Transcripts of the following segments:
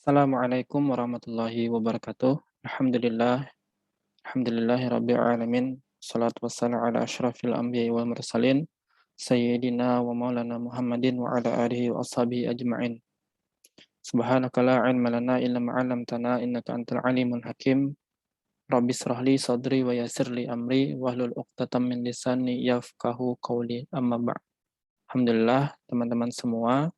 Assalamualaikum warahmatullahi wabarakatuh. Alhamdulillahirabbil alamin. Shalatu wassalamu ala asyrafil anbiya'i wal mursalin sayyidina wa maulana Muhammadin wa ala alihi wa ashabihi ajma'in. Subhanaka la ilma lana illa ma 'allamtana innaka antal alimul hakim. Rabbi shrah li sadri wa yassir li amri wahlul 'uqdatam min lisani yafqahu qawli. Amma ba'd. Alhamdulillah teman-teman semua,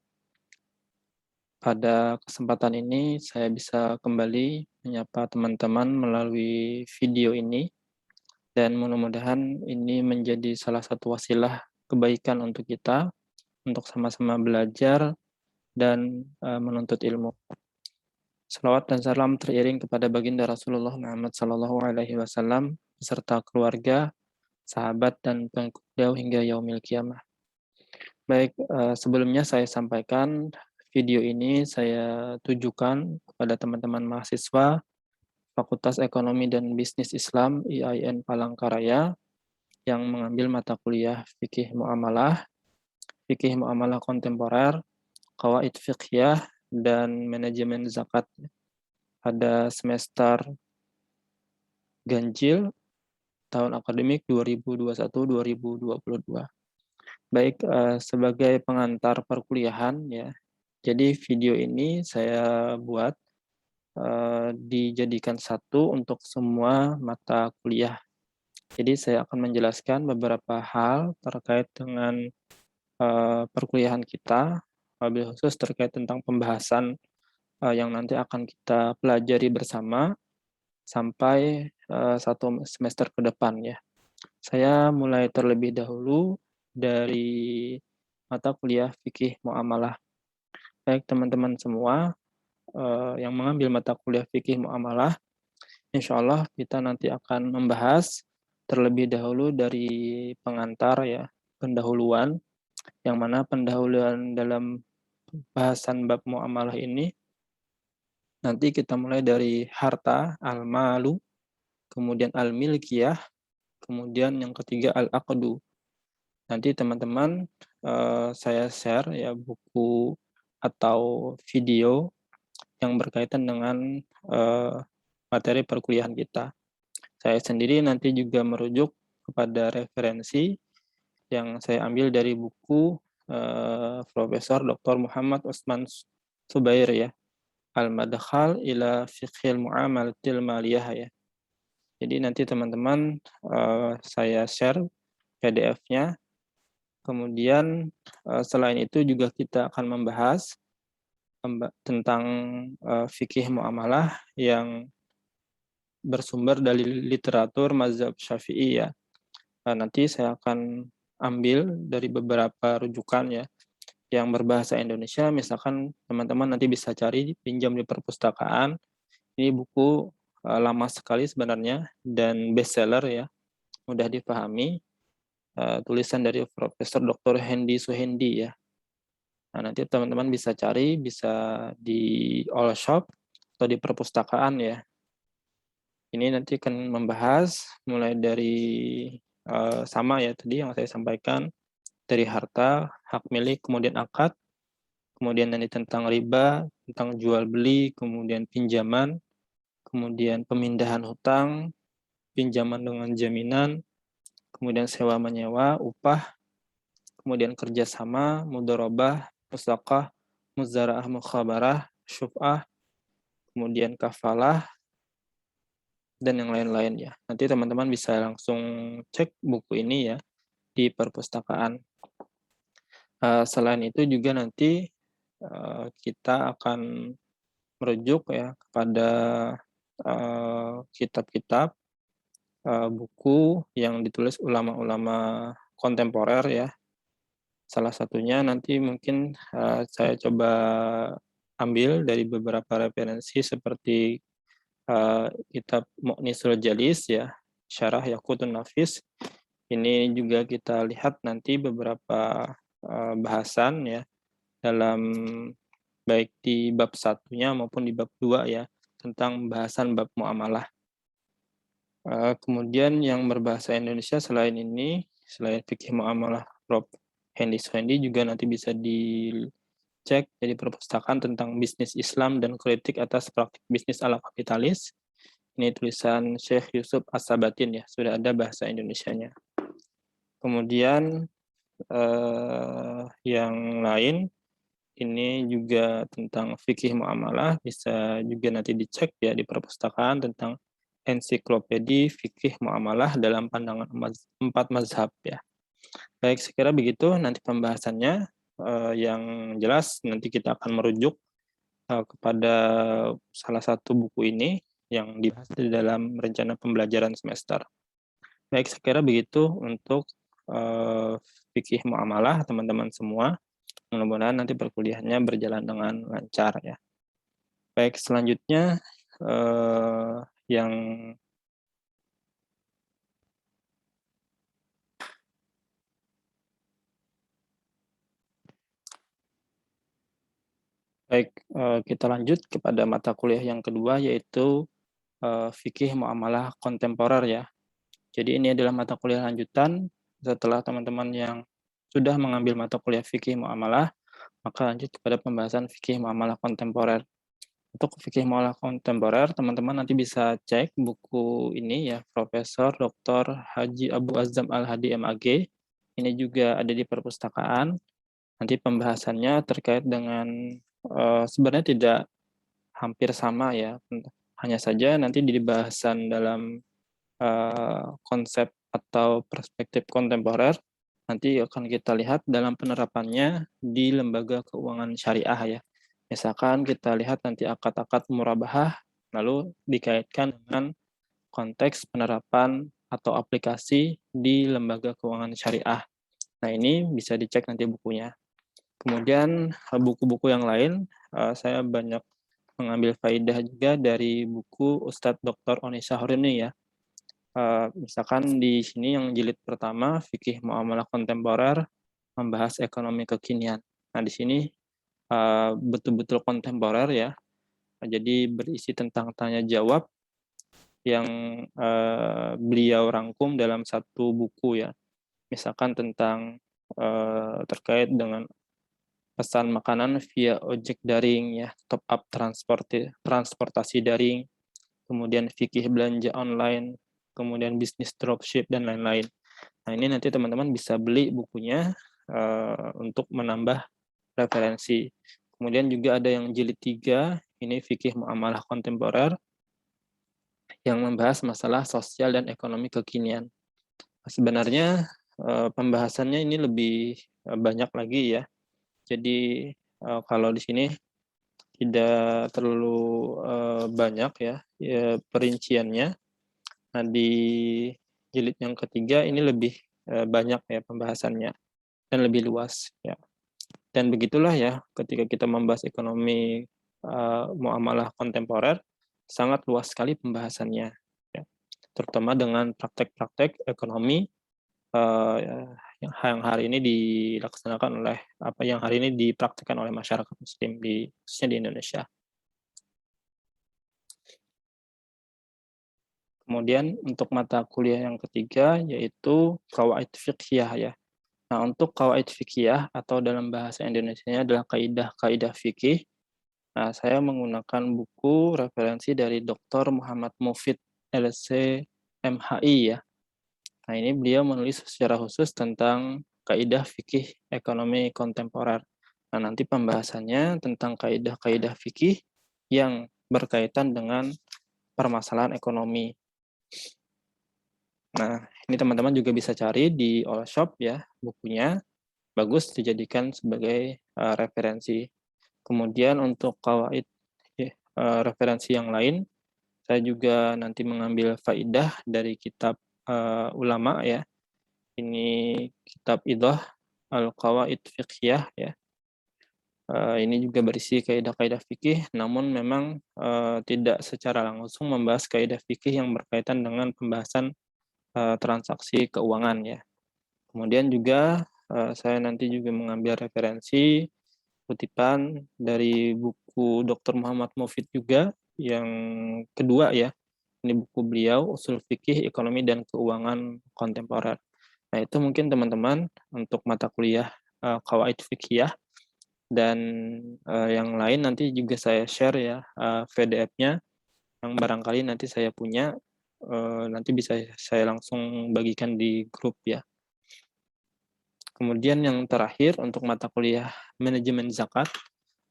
pada kesempatan ini saya bisa kembali menyapa teman-teman melalui video ini dan mudah-mudahan ini menjadi salah satu wasilah kebaikan untuk kita untuk sama-sama belajar dan menuntut ilmu. Salawat dan salam teriring kepada baginda Rasulullah Muhammad Sallallahu Alaihi Wasallam beserta keluarga, sahabat dan pengikut beliau hingga yaumil kiamah. Baik, sebelumnya saya sampaikan video ini saya tujukan kepada teman-teman mahasiswa Fakultas Ekonomi dan Bisnis Islam IAIN Palangkaraya yang mengambil mata kuliah fikih muamalah kontemporer, qawaid fiqhiyah, dan manajemen zakat pada semester ganjil tahun akademik 2021-2022. Baik, sebagai pengantar perkuliahan ya. Jadi video ini saya buat dijadikan satu untuk semua mata kuliah. Jadi saya akan menjelaskan beberapa hal terkait dengan perkuliahan kita, wabil khusus terkait tentang pembahasan yang nanti akan kita pelajari bersama sampai satu semester ke depan ya. Saya mulai terlebih dahulu dari mata kuliah fikih muamalah. Baik teman-teman semua yang mengambil mata kuliah fikih muamalah, insya Allah kita nanti akan membahas terlebih dahulu dari pengantar ya, pendahuluan, yang mana pendahuluan dalam bahasan bab muamalah ini nanti kita mulai dari harta, al-malu, kemudian al-milkiyah, kemudian yang ketiga al-aqdu. Nanti teman-teman saya share ya buku atau video yang berkaitan dengan materi perkuliahan kita. Saya sendiri nanti juga merujuk kepada referensi yang saya ambil dari buku Profesor Dr. Muhammad Utsman Subair ya, Al-Madkhal ila Fiqhil Muamalatil Maliyah ya. Jadi nanti teman-teman saya share PDF-nya. Kemudian selain itu juga kita akan membahas tentang fikih muamalah yang bersumber dari literatur mazhab Syafi'i ya. Nanti saya akan ambil dari beberapa rujukan ya yang berbahasa Indonesia, misalkan teman-teman nanti bisa cari pinjam di perpustakaan. Ini buku lama sekali sebenarnya dan bestseller ya, mudah dipahami. Tulisan dari Profesor Dr. Hendi Suhendi ya. Nah, nanti teman-teman bisa cari, bisa di all shop atau di perpustakaan ya. Ini nanti akan membahas mulai dari sama ya tadi yang saya sampaikan, dari harta, hak milik, kemudian akad, kemudian nanti tentang riba, tentang jual beli, kemudian pinjaman, kemudian pemindahan hutang, pinjaman dengan jaminan, kemudian sewa menyewa, upah, kemudian kerjasama, mudharabah, musaqah, muzaraah mukhabarah, syuf'ah, kemudian kafalah, dan yang lain-lain ya. Nanti teman-teman bisa langsung cek buku ini ya di perpustakaan. Selain itu juga nanti kita akan merujuk ya kepada kitab-kitab, buku yang ditulis ulama-ulama kontemporer ya. Salah satunya nanti mungkin saya coba ambil dari beberapa referensi seperti kitab Mu'nisul Jalis ya, Syarah Yaqutun Nafis. Ini juga kita lihat nanti beberapa bahasan ya dalam baik di bab satunya maupun di bab 2 ya, tentang bahasan bab muamalah. Kemudian yang berbahasa Indonesia selain ini, selain fikih muamalah Prof. Hendi Suhendi juga nanti bisa cek jadi perpustakaan tentang bisnis Islam dan kritik atas praktik bisnis ala kapitalis. Ini tulisan Syekh Yusuf As-Sabatin ya, sudah ada bahasa Indonesianya. Kemudian yang lain ini juga tentang fikih muamalah, bisa juga nanti dicek ya di perpustakaan tentang ensiklopedi fikih muamalah dalam pandangan empat mazhab ya. Baik, sekira begitu nanti pembahasannya. Yang jelas nanti kita akan merujuk kepada salah satu buku ini yang dibahas di dalam rencana pembelajaran semester. Baik, sekira begitu untuk fikih muamalah teman-teman semua. Mudah-mudahan nanti perkuliahannya berjalan dengan lancar ya. Baik, selanjutnya yang baik, kita lanjut kepada mata kuliah yang kedua, yaitu fikih muamalah kontemporer ya. Jadi ini adalah mata kuliah lanjutan setelah teman-teman yang sudah mengambil mata kuliah fikih muamalah, maka lanjut kepada pembahasan fikih muamalah kontemporer. Untuk fikih muamalah kontemporer, teman-teman nanti bisa cek buku ini ya, Profesor Dr. Haji Abu Azam Al-Hadi MAG. Ini juga ada di perpustakaan. Nanti pembahasannya terkait dengan sebenarnya tidak hampir sama ya, hanya saja nanti di bahasan dalam konsep atau perspektif kontemporer nanti akan kita lihat dalam penerapannya di lembaga keuangan syariah ya. Misalkan kita lihat nanti akad-akad murabahah lalu dikaitkan dengan konteks penerapan atau aplikasi di lembaga keuangan syariah. Nah, ini bisa dicek nanti bukunya. Kemudian buku-buku yang lain saya banyak mengambil faidah juga dari buku Ustadz Dr. Onisa Horini ya. Misalkan di sini yang jilid pertama, Fikih Muamalah Kontemporer, membahas ekonomi kekinian. Nah, di sini betul-betul kontemporer ya. Jadi berisi tentang tanya jawab yang beliau rangkum dalam satu buku ya. Misalkan tentang terkait dengan pesan makanan via ojek daring ya, top up transportasi daring, kemudian fikih belanja online, kemudian bisnis dropship dan lain-lain. Nah, ini nanti teman-teman bisa beli bukunya untuk menambah referensi. Kemudian juga ada yang jilid 3, ini fikih muamalah kontemporer yang membahas masalah sosial dan ekonomi kekinian. Sebenarnya pembahasannya ini lebih banyak lagi ya. Jadi kalau di sini tidak terlalu banyak ya perinciannya. Nah, di jilid yang ketiga ini lebih banyak ya pembahasannya dan lebih luas ya. Dan begitulah ya ketika kita membahas ekonomi muamalah kontemporer sangat luas sekali pembahasannya ya. Terutama dengan praktek-praktek ekonomi yang hari ini dilaksanakan oleh yang hari ini dipraktikkan oleh masyarakat muslim khususnya di Indonesia. Kemudian untuk mata kuliah yang ketiga yaitu qawaid fiqhiyah ya. Nah, untuk qawaid fiqhiyah atau dalam bahasa Indonesianya adalah kaidah-kaidah fikih. Nah, saya menggunakan buku referensi dari Dr. Muhammad Mufid LC MHI ya. Nah, ini beliau menulis secara khusus tentang kaidah fikih ekonomi kontemporer. Nah, nanti pembahasannya tentang kaidah-kaidah fikih yang berkaitan dengan permasalahan ekonomi. Nah, ini teman-teman juga bisa cari di All Shop ya, bukunya. Bagus dijadikan sebagai referensi. Kemudian untuk kawaid referensi yang lain, saya juga nanti mengambil faidah dari kitab ulama ya. Ini kitab Idah Al-Qawaid Fiqhiyah ya. Ini juga berisi kaidah-kaidah fikih, namun memang tidak secara langsung membahas kaidah fikih yang berkaitan dengan pembahasan transaksi keuangan ya. Kemudian juga saya nanti juga mengambil referensi kutipan dari buku Dr. Muhammad Mufid juga yang kedua ya. Ini buku beliau Usul Fikih Ekonomi dan Keuangan Kontemporer. Nah, itu mungkin teman-teman untuk mata kuliah Qawaid Fikih. dan, yang lain nanti juga saya share ya, PDF-nya yang barangkali nanti saya punya, nanti bisa saya langsung bagikan di grup ya. Kemudian yang terakhir untuk mata kuliah manajemen zakat,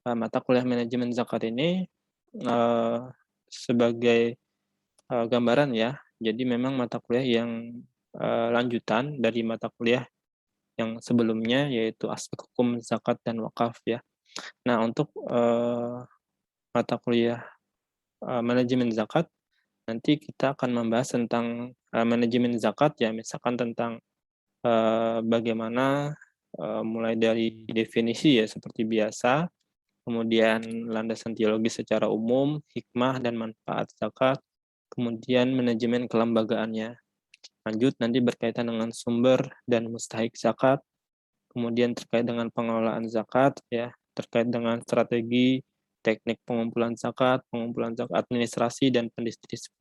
mata kuliah manajemen zakat ini, eee, sebagai, gambaran ya, jadi memang mata kuliah yang, lanjutan dari mata kuliah yang sebelumnya, yaitu aspek hukum zakat dan wakaf ya. Nah untuk, mata kuliah, manajemen zakat, nanti kita akan membahas tentang, manajemen zakat ya, misalkan tentang, bagaimana, mulai dari definisi ya seperti biasa, kemudian landasan teologis secara umum, hikmah dan manfaat zakat, kemudian manajemen kelembagaannya. Lanjut nanti berkaitan dengan sumber dan mustahik zakat, kemudian terkait dengan pengelolaan zakat ya, terkait dengan strategi, teknik pengumpulan zakat, administrasi dan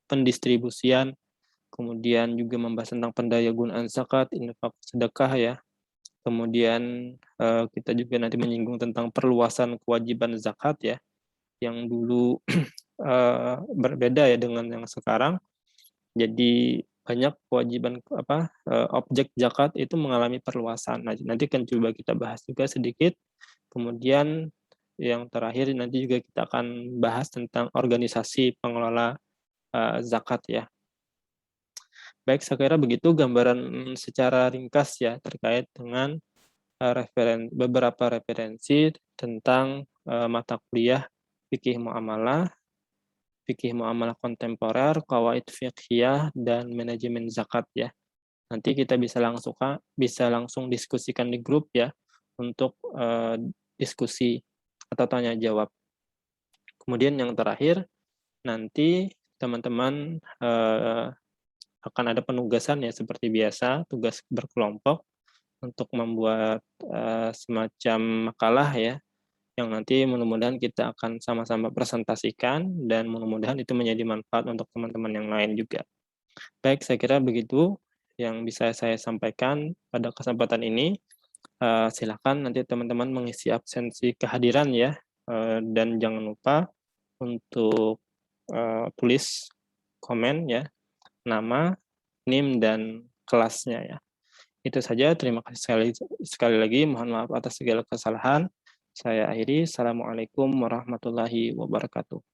pendistribusian, kemudian juga membahas tentang pendayagunaan zakat, infak, sedekah ya. Kemudian, kita juga nanti menyinggung tentang perluasan kewajiban zakat ya, yang dulu, berbeda ya dengan yang sekarang. Jadi banyak kewajiban objek zakat itu mengalami perluasan. Nah, nanti kan coba kita bahas juga sedikit. Kemudian yang terakhir nanti juga kita akan bahas tentang organisasi pengelola, zakat ya. Baik, saya kira begitu gambaran, secara ringkas ya terkait dengan, beberapa referensi tentang, mata kuliah fikih muamalah kontemporer, qawaid fiqhiyah, dan manajemen zakat ya. Nanti kita bisa langsung diskusikan di grup ya, untuk, diskusi atau tanya jawab. Kemudian yang terakhir, nanti teman-teman, akan ada penugasan ya seperti biasa, tugas berkelompok untuk membuat, semacam makalah ya, yang nanti mudah-mudahan kita akan sama-sama presentasikan dan mudah-mudahan itu menjadi manfaat untuk teman-teman yang lain juga. Baik, saya kira begitu yang bisa saya sampaikan pada kesempatan ini. Silakan nanti teman-teman mengisi absensi kehadiran ya, dan jangan lupa untuk, tulis komen ya, nama, NIM, dan kelasnya ya. Itu saja, terima kasih sekali sekali lagi, mohon maaf atas segala kesalahan. Saya akhiri, assalamualaikum warahmatullahi wabarakatuh.